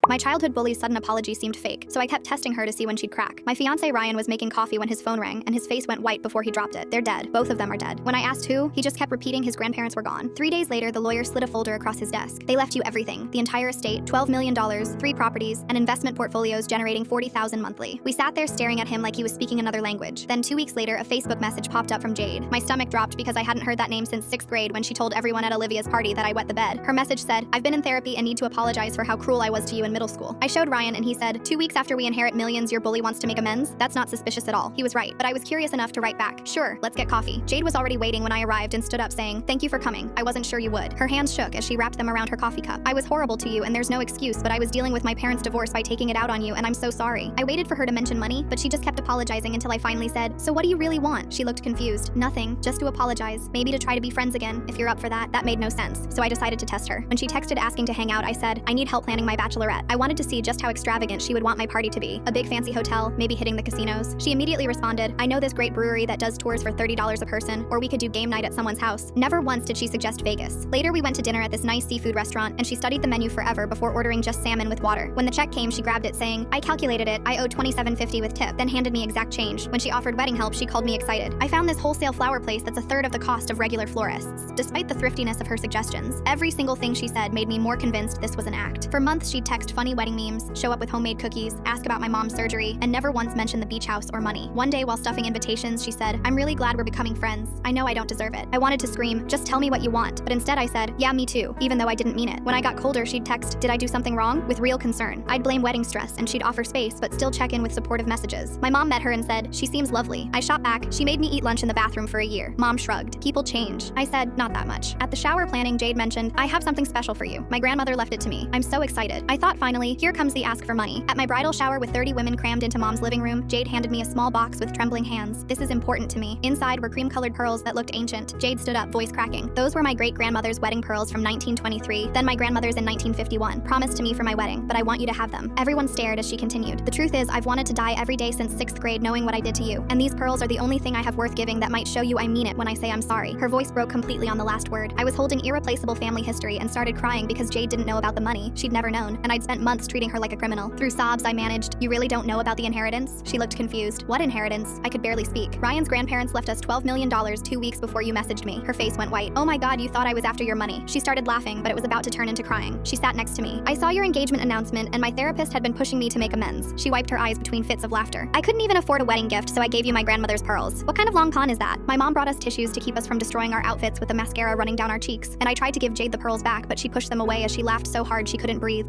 My childhood bully's sudden apology seemed fake, so I kept testing her to see when she'd crack. My fiancé Ryan was making coffee when his phone rang, and his face went white before he dropped it. They're dead. Both of them are dead. When I asked who, he just kept repeating his grandparents were gone. 3 days later, the lawyer slid a folder across his desk. They left you everything. The entire estate, $12 million, 3 properties, and investment portfolios generating $40,000 monthly. We sat there staring at him like he was speaking another language. Then 2 weeks later, a Facebook message popped up from Jade. My stomach dropped because I hadn't heard that name since 6th grade when she told everyone at Olivia's party that I wet the bed. Her message said, "I've been in therapy and need to apologize for how cruel I was to you in middle school." I showed Ryan and he said, "2 weeks after we inherit millions, your bully wants to make amends? That's not suspicious at all." He was right, but I was curious enough to write back, "Sure, let's get coffee." Jade was already waiting when I arrived and stood up saying, "Thank you for coming. I wasn't sure you would." Her hands shook as she wrapped them around her coffee cup. "I was horrible to you and there's no excuse, but I was dealing with my parents' divorce by taking it out on you and I'm so sorry." I waited for her to mention money, but she just kept apologizing until I finally said, "So what do you really want?" She looked confused. "Nothing, just to apologize. Maybe to try to be friends again, if you're up for that." That made no sense, so I decided to test her. When she texted asking to hang out, I said, "I need help planning my bachelorette." I wanted to see just how extravagant she would want my party to be. A big fancy hotel, maybe hitting the casinos. She immediately responded, "I know this great brewery that does tours for $30 a person, or we could do game night at someone's house." Never once did she suggest Vegas. Later we went to dinner at this nice seafood restaurant and she studied the menu forever before ordering just salmon with water. When the check came, she grabbed it saying, "I calculated it, I owe $27.50 with tip," then handed me exact change. When she offered wedding help, she called me excited. I found this wholesale flower place that's a third of the cost of regular florists. Despite the thriftiness of her suggestions, every single thing she said made me more convinced this was an act. For months, she'd text funny wedding memes, show up with homemade cookies, ask about my mom's surgery, and never once mention the beach house or money. One day, while stuffing invitations, she said, "I'm really glad we're becoming friends. I know I don't deserve it." I wanted to scream, "Just tell me what you want," but instead I said, "Yeah, me too," even though I didn't mean it. When I got colder, she'd text, "Did I do something wrong?" with real concern. I'd blame wedding stress, and she'd offer space, but still check in with supportive messages. My mom met her and said, "She seems lovely." I shot back, "She made me eat lunch in the bathroom for a year." Mom shrugged. "People change." I said, "Not that much." At the shower planning, Jade mentioned, "I have something special for you. My grandmother left it to me." I'm so excited. I thought finally, here comes the ask for money. At my bridal shower with 30 women crammed into Mom's living room, Jade handed me a small box with trembling hands. "This is important to me." Inside were cream-colored pearls that looked ancient. Jade stood up, voice cracking. "Those were my great-grandmother's wedding pearls from 1923, then my grandmother's in 1951. Promised to me for my wedding, but I want you to have them." Everyone stared as she continued. "The truth is, I've wanted to die every day since 6th grade knowing what I did to you, and these pearls are the only thing I have worth giving that might show you I mean it when I say I'm sorry." Her voice broke completely on the last word. I was holding irreplaceable family history and started crying because Jade didn't know about the money. She'd never known, and I'd spent months treating her like a criminal. Through sobs, I managed, "You really don't know about the inheritance?" She looked confused. "What inheritance?" I could barely speak. "Ryan's grandparents left us $12 million 2 weeks before you messaged me." Her face went white. "Oh my God, you thought I was after your money." She started laughing, but it was about to turn into crying. She sat next to me. "I saw your engagement announcement, and my therapist had been pushing me to make amends." She wiped her eyes between fits of laughter. "I couldn't even afford a wedding gift, so I gave you my grandmother's pearls." "What kind of long con is that?" "My mom brought us tissues to keep us from destroying our outfits with the mascara running down our cheeks, and I tried to give Jade the pearls back, but she pushed them away as she laughed so hard she couldn't breathe."